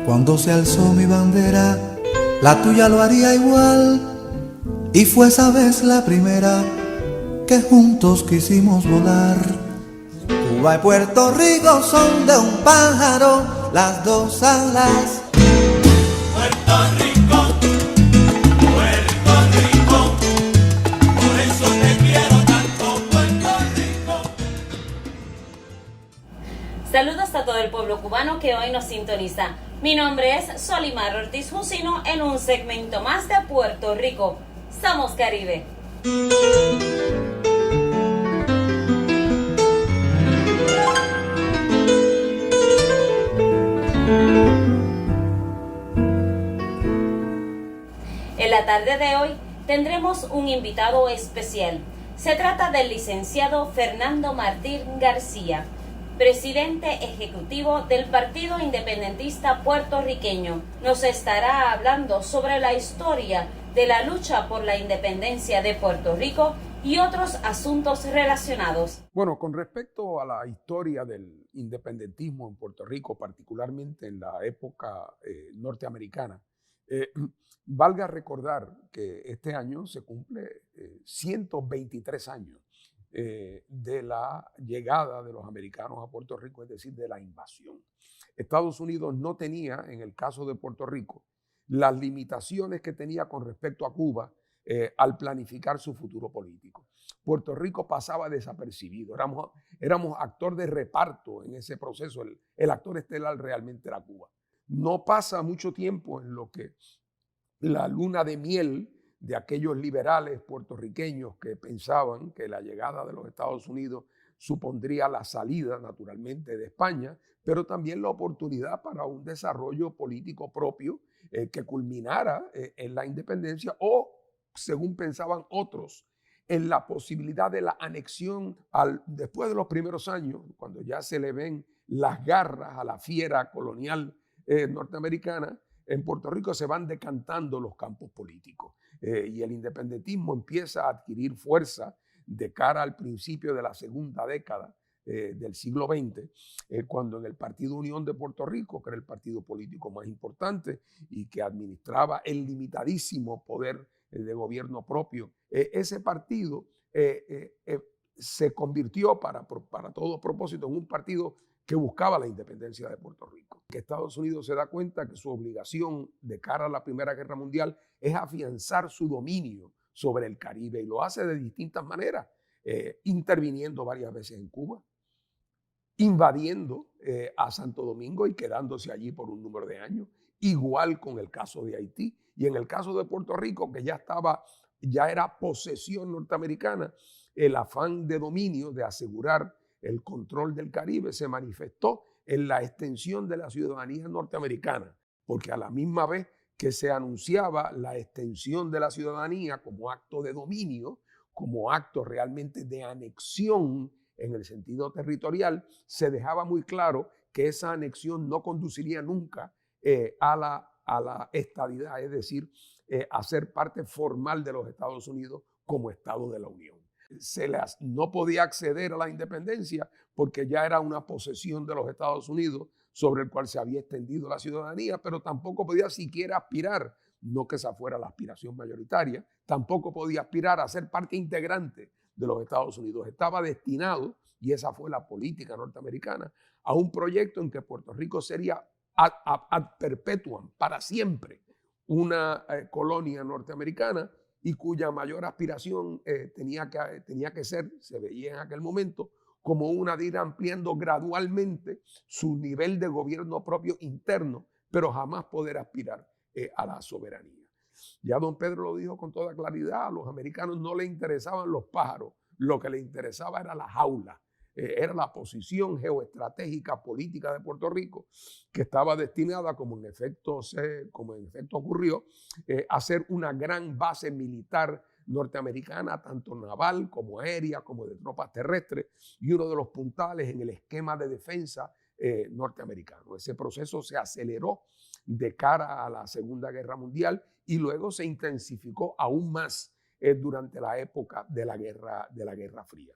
Cuando se alzó mi bandera, la tuya lo haría igual. Y fue esa vez la primera que juntos quisimos volar. Cuba y Puerto Rico son de un pájaro las dos alas. Puerto Rico, por eso te quiero tanto, Puerto Rico. Saludos a todo el pueblo cubano que hoy nos sintoniza. Mi nombre es Solimar Ortiz Jusino en un segmento más de Puerto Rico. Somos Caribe. En la tarde de hoy tendremos un invitado especial. Se trata del licenciado Fernando Martín García, presidente ejecutivo del Partido Independentista Puertorriqueño. Nos estará hablando sobre la historia de la lucha por la independencia de Puerto Rico y otros asuntos relacionados. Bueno, con respecto a la historia del independentismo en Puerto Rico, particularmente en la época norteamericana, valga recordar que este año se cumple 123 años de la llegada de los americanos a Puerto Rico, es decir, de la invasión. Estados Unidos no tenía, en el caso de Puerto Rico, las limitaciones que tenía con respecto a Cuba al planificar su futuro político. Puerto Rico pasaba desapercibido, éramos actor de reparto en ese proceso, el actor estelar realmente era Cuba. No pasa mucho tiempo en lo que la luna de miel de aquellos liberales puertorriqueños que pensaban que la llegada de los Estados Unidos supondría la salida, naturalmente, de España, pero también la oportunidad para un desarrollo político propio que culminara en la independencia o, según pensaban otros, en la posibilidad de la anexión después de los primeros años, cuando ya se le ven las garras a la fiera colonial norteamericana. En Puerto Rico se van decantando los campos políticos y el independentismo empieza a adquirir fuerza de cara al principio de la segunda década del siglo XX, cuando en el Partido Unión de Puerto Rico, que era el partido político más importante y que administraba el limitadísimo poder de gobierno propio, ese partido se convirtió para todo propósito en un partido que buscaba la independencia de Puerto Rico. Que Estados Unidos se da cuenta que su obligación de cara a la Primera Guerra Mundial es afianzar su dominio sobre el Caribe y lo hace de distintas maneras, interviniendo varias veces en Cuba, invadiendo a Santo Domingo y quedándose allí por un número de años, igual con el caso de Haití y en el caso de Puerto Rico, que ya era posesión norteamericana, el afán de dominio, de asegurar el control del Caribe, se manifestó en la extensión de la ciudadanía norteamericana, porque a la misma vez que se anunciaba la extensión de la ciudadanía como acto de dominio, como acto realmente de anexión en el sentido territorial, se dejaba muy claro que esa anexión no conduciría nunca a la estadidad, es decir, a ser parte formal de los Estados Unidos como Estado de la Unión. No podía acceder a la independencia porque ya era una posesión de los Estados Unidos sobre el cual se había extendido la ciudadanía, pero tampoco podía siquiera aspirar, no que esa fuera la aspiración mayoritaria, tampoco podía aspirar a ser parte integrante de los Estados Unidos. Estaba destinado, y esa fue la política norteamericana, a un proyecto en que Puerto Rico sería ad perpetuam, para siempre, una colonia norteamericana y cuya mayor aspiración tenía que ser, se veía en aquel momento, como una de ir ampliando gradualmente su nivel de gobierno propio interno, pero jamás poder aspirar a la soberanía. Ya don Pedro lo dijo con toda claridad, a los americanos no les interesaban los pájaros, lo que les interesaba era la jaula, era la posición geoestratégica política de Puerto Rico, que estaba destinada, como en efecto ocurrió, a ser una gran base militar norteamericana, tanto naval como aérea, como de tropas terrestres, y uno de los puntales en el esquema de defensa norteamericano. Ese proceso se aceleró de cara a la Segunda Guerra Mundial y luego se intensificó aún más durante la época de la Guerra Fría.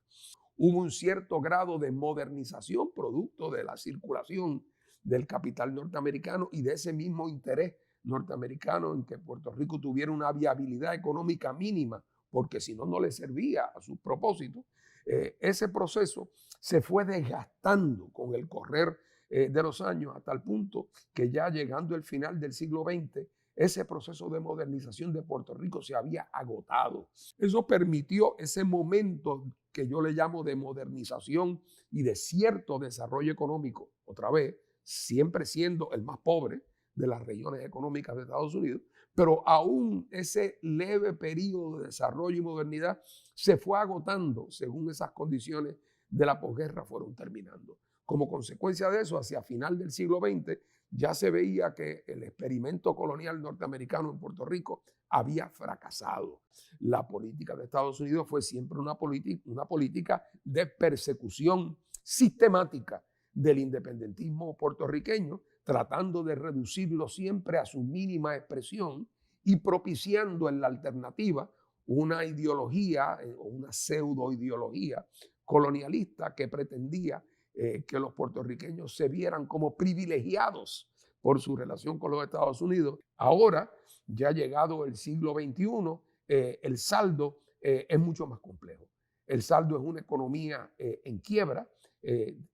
Hubo un cierto grado de modernización producto de la circulación del capital norteamericano y de ese mismo interés norteamericano en que Puerto Rico tuviera una viabilidad económica mínima, porque si no, no le servía a sus propósitos. Ese proceso se fue desgastando con el correr de los años hasta el punto que ya llegando al final del siglo XX, ese proceso de modernización de Puerto Rico se había agotado. Eso permitió ese momento que yo le llamo de modernización y de cierto desarrollo económico, otra vez, siempre siendo el más pobre de las regiones económicas de Estados Unidos, pero aún ese leve periodo de desarrollo y modernidad se fue agotando según esas condiciones de la posguerra fueron terminando. Como consecuencia de eso, hacia final del siglo XX, ya se veía que el experimento colonial norteamericano en Puerto Rico había fracasado. La política de Estados Unidos fue siempre una política de persecución sistemática del independentismo puertorriqueño, tratando de reducirlo siempre a su mínima expresión y propiciando en la alternativa una ideología o una pseudo-ideología colonialista que pretendía que los puertorriqueños se vieran como privilegiados por su relación con los Estados Unidos. Ahora, ya llegado el siglo XXI, el saldo es mucho más complejo. El saldo es una economía en quiebra,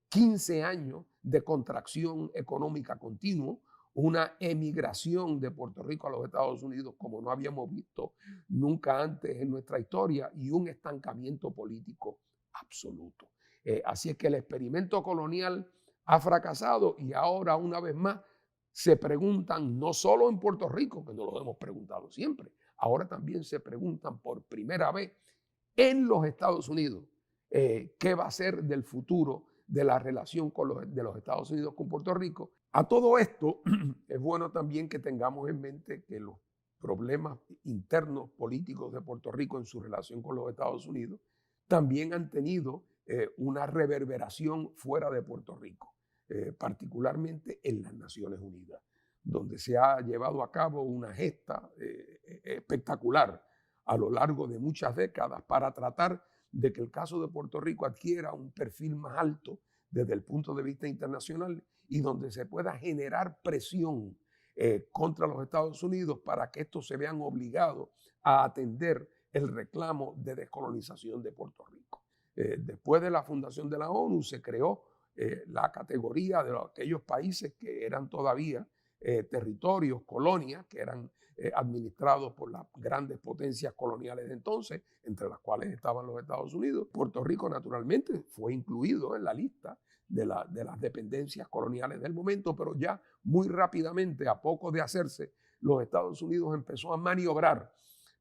15 años de contracción económica continua, una emigración de Puerto Rico a los Estados Unidos como no habíamos visto nunca antes en nuestra historia y un estancamiento político absoluto. Así es que el experimento colonial ha fracasado y ahora una vez más se preguntan, no solo en Puerto Rico, que nos lo hemos preguntado siempre, ahora también se preguntan por primera vez en los Estados Unidos qué va a ser del futuro de la relación de los Estados Unidos con Puerto Rico. A todo esto es bueno también que tengamos en mente que los problemas internos políticos de Puerto Rico en su relación con los Estados Unidos también han tenido una reverberación fuera de Puerto Rico, particularmente en las Naciones Unidas, donde se ha llevado a cabo una gesta espectacular a lo largo de muchas décadas para tratar de que el caso de Puerto Rico adquiera un perfil más alto desde el punto de vista internacional y donde se pueda generar presión contra los Estados Unidos para que estos se vean obligados a atender el reclamo de descolonización de Puerto Rico. Después de la fundación de la ONU se creó la categoría de aquellos países que eran todavía territorios, colonias, que eran administrados por las grandes potencias coloniales de entonces, entre las cuales estaban los Estados Unidos. Puerto Rico, naturalmente, fue incluido en la lista de las dependencias coloniales del momento, pero ya muy rápidamente, a poco de hacerse, los Estados Unidos empezó a maniobrar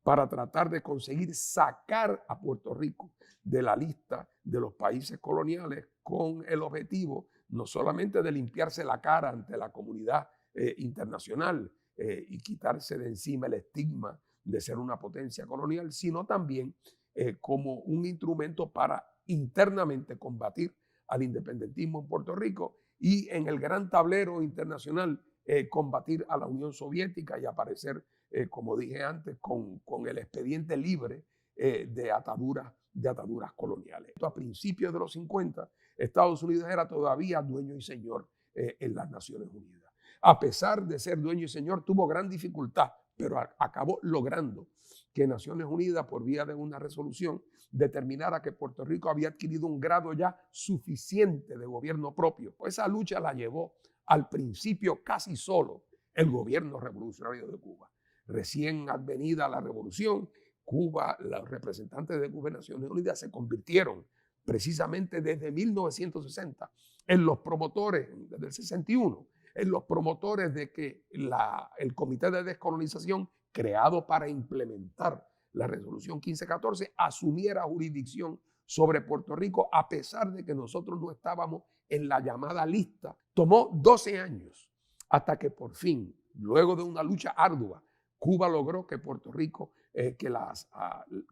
para tratar de conseguir sacar a Puerto Rico de la lista de los países coloniales con el objetivo no solamente de limpiarse la cara ante la comunidad internacional y quitarse de encima el estigma de ser una potencia colonial, sino también como un instrumento para internamente combatir al independentismo en Puerto Rico y en el gran tablero internacional combatir a la Unión Soviética y aparecer, como dije antes, con el expediente libre de ataduras coloniales. A principios de los 50, Estados Unidos era todavía dueño y señor en las Naciones Unidas. A pesar de ser dueño y señor, tuvo gran dificultad, pero acabó logrando que Naciones Unidas, por vía de una resolución, determinara que Puerto Rico había adquirido un grado ya suficiente de gobierno propio. Pues esa lucha la llevó al principio casi solo el gobierno revolucionario de Cuba. Recién advenida la revolución, Cuba, los representantes de Cuba en Naciones Unidas se convirtieron precisamente desde 1960 en los promotores, desde el 61, en los promotores de que el Comité de Descolonización, creado para implementar la resolución 1514, asumiera jurisdicción sobre Puerto Rico, a pesar de que nosotros no estábamos en la llamada lista. Tomó 12 años hasta que por fin, luego de una lucha ardua, Cuba logró que Puerto Rico, el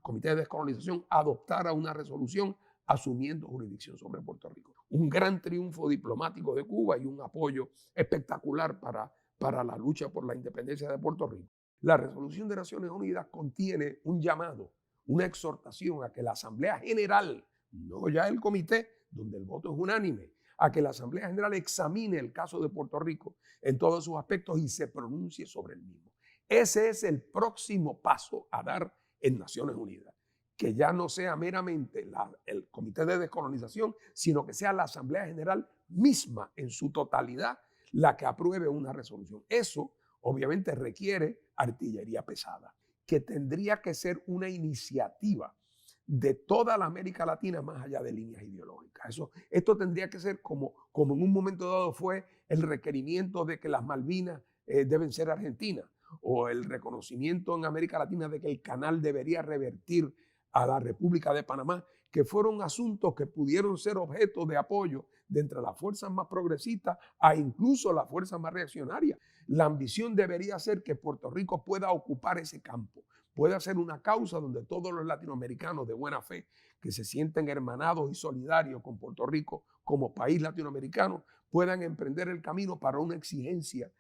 Comité de Descolonización adoptara una resolución asumiendo jurisdicción sobre Puerto Rico. Un gran triunfo diplomático de Cuba y un apoyo espectacular para la lucha por la independencia de Puerto Rico. La resolución de Naciones Unidas contiene un llamado, una exhortación a que la Asamblea General, no ya el comité, donde el voto es unánime, a que la Asamblea General examine el caso de Puerto Rico en todos sus aspectos y se pronuncie sobre el mismo. Ese es el próximo paso a dar en Naciones Unidas, que ya no sea meramente el Comité de Descolonización, sino que sea la Asamblea General misma en su totalidad la que apruebe una resolución. Eso obviamente requiere artillería pesada, que tendría que ser una iniciativa de toda la América Latina más allá de líneas ideológicas. Esto tendría que ser como en un momento dado fue el requerimiento de que las Malvinas deben ser argentinas, o el reconocimiento en América Latina de que el canal debería revertir a la República de Panamá, que fueron asuntos que pudieron ser objeto de apoyo de entre las fuerzas más progresistas a incluso las fuerzas más reaccionarias. La ambición debería ser que Puerto Rico pueda ocupar ese campo, pueda ser una causa donde todos los latinoamericanos de buena fe que se sienten hermanados y solidarios con Puerto Rico como país latinoamericano puedan emprender el camino para una exigencia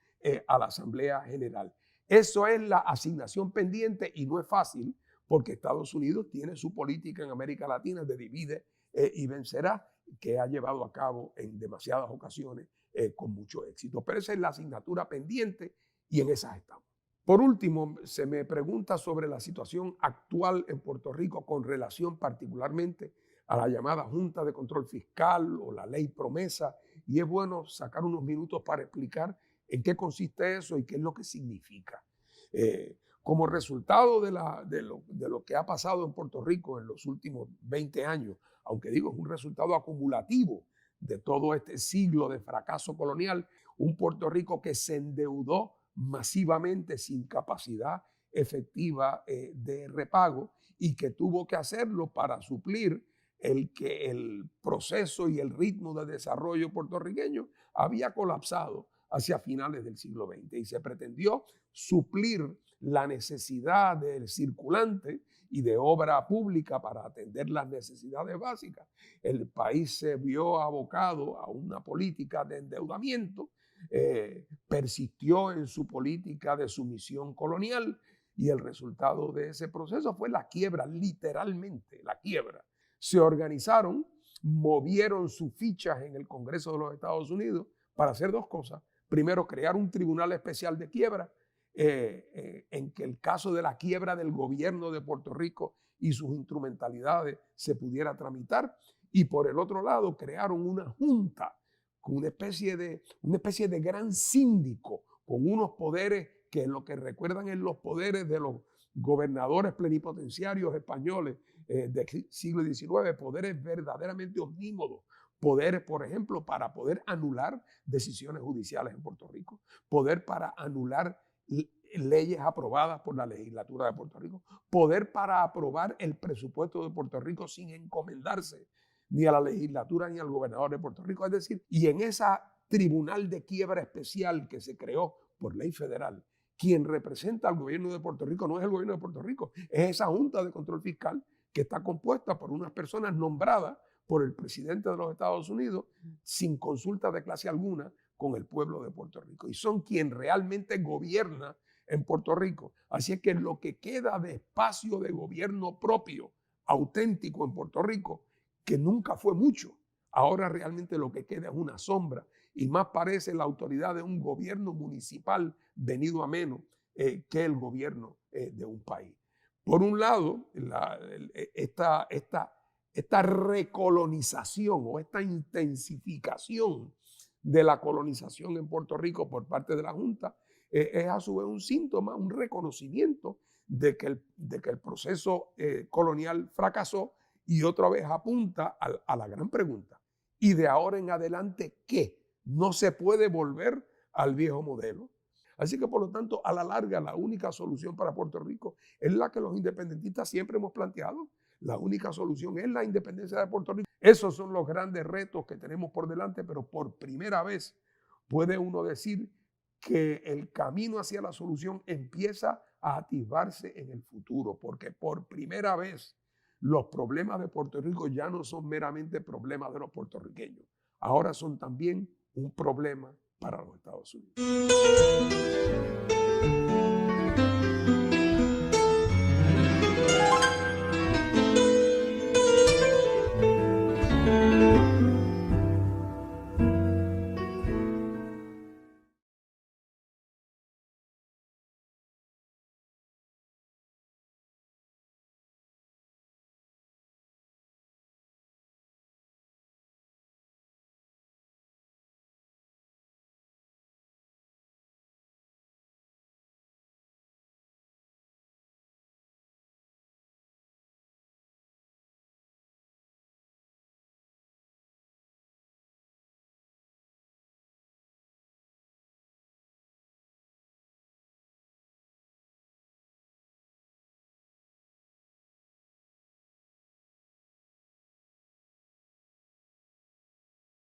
a la Asamblea General. Eso es la asignación pendiente y no es fácil porque Estados Unidos tiene su política en América Latina de divide y vencerá, que ha llevado a cabo en demasiadas ocasiones con mucho éxito. Pero esa es la asignatura pendiente y en esas estamos. Por último, se me pregunta sobre la situación actual en Puerto Rico con relación particularmente a la llamada Junta de Control Fiscal o la Ley Promesa, y es bueno sacar unos minutos para explicar en qué consiste eso y qué es lo que significa. Como resultado de lo que ha pasado en Puerto Rico en los últimos 20 años, aunque digo es un resultado acumulativo de todo este siglo de fracaso colonial, un Puerto Rico que se endeudó masivamente sin capacidad efectiva de repago y que tuvo que hacerlo para suplir que el proceso y el ritmo de desarrollo puertorriqueño había colapsado hacia finales del siglo XX y se pretendió suplir la necesidad del circulante y de obra pública para atender las necesidades básicas. El país se vio abocado a una política de endeudamiento, persistió en su política de sumisión colonial y el resultado de ese proceso fue la quiebra, literalmente la quiebra. Se organizaron, movieron sus fichas en el Congreso de los Estados Unidos para hacer dos cosas. Primero, crear un tribunal especial de quiebra en que el caso de la quiebra del gobierno de Puerto Rico y sus instrumentalidades se pudiera tramitar. Y por el otro lado, crearon una junta con una especie de gran síndico, con unos poderes que lo que recuerdan es los poderes de los gobernadores plenipotenciarios españoles del siglo XIX, poderes verdaderamente omnímodos. Poder, por ejemplo, para poder anular decisiones judiciales en Puerto Rico, poder para anular leyes aprobadas por la legislatura de Puerto Rico, poder para aprobar el presupuesto de Puerto Rico sin encomendarse ni a la legislatura ni al gobernador de Puerto Rico. Es decir, y en esa tribunal de quiebra especial que se creó por ley federal, quien representa al gobierno de Puerto Rico no es el gobierno de Puerto Rico, es esa Junta de Control Fiscal que está compuesta por unas personas nombradas por el presidente de los Estados Unidos sin consulta de clase alguna con el pueblo de Puerto Rico. Y son quien realmente gobierna en Puerto Rico. Así es que lo que queda de espacio de gobierno propio, auténtico en Puerto Rico, que nunca fue mucho, ahora realmente lo que queda es una sombra y más parece la autoridad de un gobierno municipal venido a menos que el gobierno de un país. Por un lado, esta recolonización o esta intensificación de la colonización en Puerto Rico por parte de la Junta es a su vez un síntoma, un reconocimiento de que el proceso colonial fracasó y otra vez apunta a la gran pregunta. ¿Y de ahora en adelante qué? No se puede volver al viejo modelo. Así que, por lo tanto, a la larga, la única solución para Puerto Rico es la que los independentistas siempre hemos planteado. La única solución es la independencia de Puerto Rico. Esos son los grandes retos que tenemos por delante, pero por primera vez puede uno decir que el camino hacia la solución empieza a atisbarse en el futuro, porque por primera vez los problemas de Puerto Rico ya no son meramente problemas de los puertorriqueños. Ahora son también un problema para los Estados Unidos.